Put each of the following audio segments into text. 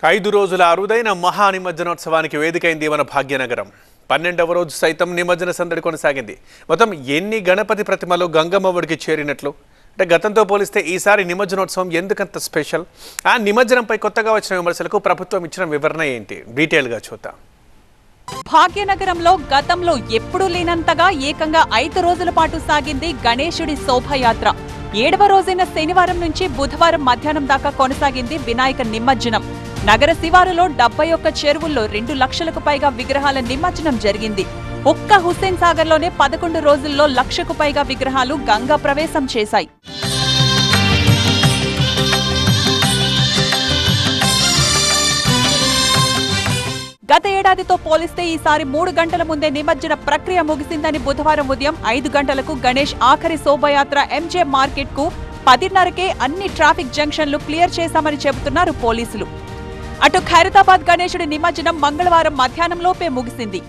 5 రోజుల అరుదైన మహా నిమజ్జనోత్సవానికి వేదికైంది మన భాగ్యనగరం. 12వ రోజు సైతం నిమజ్జన సందడి కొనసాగింది. మొత్తం ఎన్ని గణపతి ప్రతిమలు గంగమ్మ ఒడికి చేరినట్లు అంటే గతంతో పోలిస్తే ఈసారి నిమజ్జనోత్సవం ఎందుకంత స్పెషల్? ఆ నిమజ్జనంపై కొత్తగా వచ్చిన విమర్శలకు ప్రభుత్వం ఇచ్చిన వివరణ ఏంటి? డీటెయిల్గా చూద్దాం. భాగ్యనగరంలో గతంలో ఎప్పుడూ లేనంతగా ఏకంగా 5 రోజుల పాటు సాగింది గణేశుడి శోభయాత్ర. 7వ రోజైన శనివారం నుంచి బుధవారం మధ్యాహ్నం దాకా కొనసాగింది వినాయక నిమజ్జనం. నగర శివారులో 71 చెరువుల్లో 2 లక్షలకు పైగా విగ్రహాల నిమజ్జనం జరిగింది. ఒక్క హుస్సేన్ సాగర్లోనే 11 రోజుల్లో 1 లక్షకు పైగా విగ్రహాలు గంగా ప్రవేశం చేశాయి. గత ఏడాదితో పోలిస్తే ఈసారి 3 గంటల ముందే నిమజ్జన ప్రక్రియ ముగిసిందని బుధవారం ఉదయం 5 గంటలకు గణేష్ ఆఖరి శోభయాత్ర ఎంజే మార్కెట్ కు 10:30కే అన్ని ట్రాఫిక్ జంక్షన్లు క్లియర్ చేశామని చెబుతున్నారు పోలీసులు. అటు ఖైరతాబాద్ గణేశుడి నిమజ్జనం మంగళవారం మధ్యాహ్నంలోపే ముగిసింది.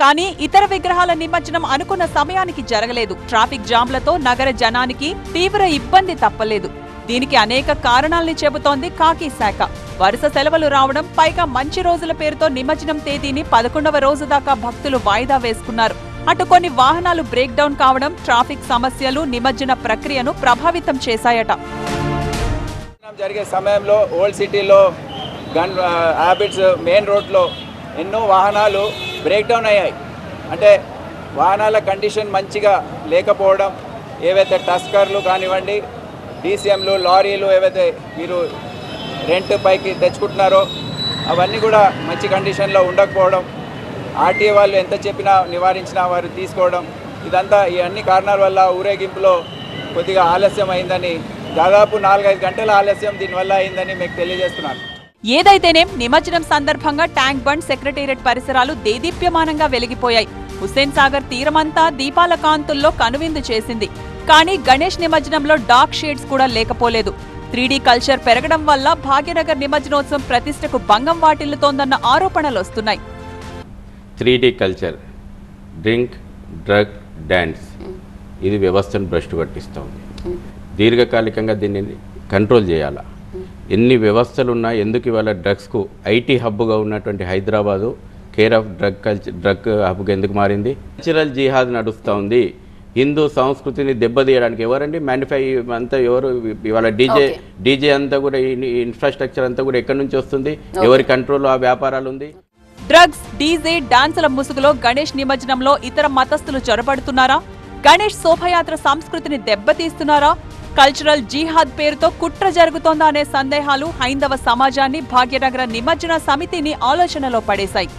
కానీ ఇతర విగ్రహాల నిమజ్జనం అనుకున్న సమయానికి జరగలేదు. ట్రాఫిక్ జామ్లతో నగర జనానికి తీవ్ర ఇబ్బంది తప్పలేదు. దీనికి అనేక కారణాల్ని చెబుతోంది కాకి శాఖ. వరుస సెలవులు రావడం, పైగా మంచి రోజుల పేరుతో నిమజ్జనం తేదీని 11వ రోజు దాకా భక్తులు వాయిదా వేసుకున్నారు. అటు కొన్ని వాహనాలు బ్రేక్ డౌన్ కావడం, ట్రాఫిక్ సమస్యలు నిమజ్జన ప్రక్రియను ప్రభావితం చేశాయట. జరిగే సమయంలో ఓల్డ్ సిటీలో హ్యాబిట్స్ మెయిన్ రోడ్లో ఎన్నో వాహనాలు బ్రేక్ డౌన్ అయ్యాయి. అంటే వాహనాల కండిషన్ మంచిగా లేకపోవడం, ఏవైతే టస్కర్లు కానివ్వండి, డీసీఎంలు, లారీలు ఏవైతే మీరు రెంట్ పైకి తెచ్చుకుంటున్నారో అవన్నీ కూడా మంచి కండిషన్లో ఉండకపోవడం, ఆర్టీఏ వాళ్ళు ఎంత చెప్పినా నివారించినా వారు తీసుకోవడం, ఇదంతా ఈ అన్ని కారణాల వల్ల ఊరేగింపులో కొద్దిగా ఆలస్యం అయిందని, దాదాపు 4-5 గంటల ఆలస్యం దీనివల్ల అయిందని మీకు తెలియజేస్తున్నాను. ఏదైతేనేం నిమజ్జనం సందర్భంగా ట్యాంక్ బండ్, సెక్రటేరియట్ పరిసరాలు దేదీప్యమానంగా వెలిగిపోయాయి. హుస్సేన్ సాగర్ తీరమంతా దీపాల కాంతుల్లో కనువిందు చేసింది. కానీ గణేష్ నిమజ్జనంలో డార్క్ షేడ్స్ కూడా లేకపోలేదు. 3D కల్చర్ పెరగడం వల్ల భాగ్యనగర్ నిమజ్జనోత్సవం ప్రతిష్టకు భంగం వాటిల్లుతోందన్న ఆరోపణలు వస్తున్నాయి. 3D culture, drink, drug, dance ఇది వ్యవస్థను భ్రష్టు పట్టిస్తుంది. దీర్ఘకాలికంగా దీన్ని కంట్రోల్ చేయాలా. ఎన్ని వ్యవస్థలు ఉన్నా ఎందుకు ఇవాళ డ్రగ్స్కు ఐటీ హబ్గా ఉన్నటువంటి హైదరాబాదు కేర్ ఆఫ్ డ్రగ్ హబ్గా ఎందుకు మారింది? కల్చరల్ జిహాద్ నడుస్తూ ఉంది. హిందూ సంస్కృతిని దెబ్బతీయడానికి ఎవరండి మ్యానిఫై అంతా ఎవరు? ఇవాళ డీజే అంతా కూడా ఇన్ఫ్రాస్ట్రక్చర్ అంతా కూడా ఎక్కడి నుంచి వస్తుంది? ఎవరి కంట్రోల్లో ఆ వ్యాపారాలు ఉంది? డ్రగ్స్, డీజే, డాన్సుల ముసుగులో గణేష్ నిమజ్జనంలో ఇతర మతస్థులు చొరబడుతున్నారా? గణేష్ శోభయాత్ర సంస్కృతిని దెబ్బతీస్తున్నారా? కల్చరల్ జిహాద్ పేరుతో కుట్ర జరుగుతోందా అనే సందేహాలు హైందవ సమాజాన్ని, భాగ్యనగర నిమజ్జన సమితిని ఆలోచనలో పడేశాయి.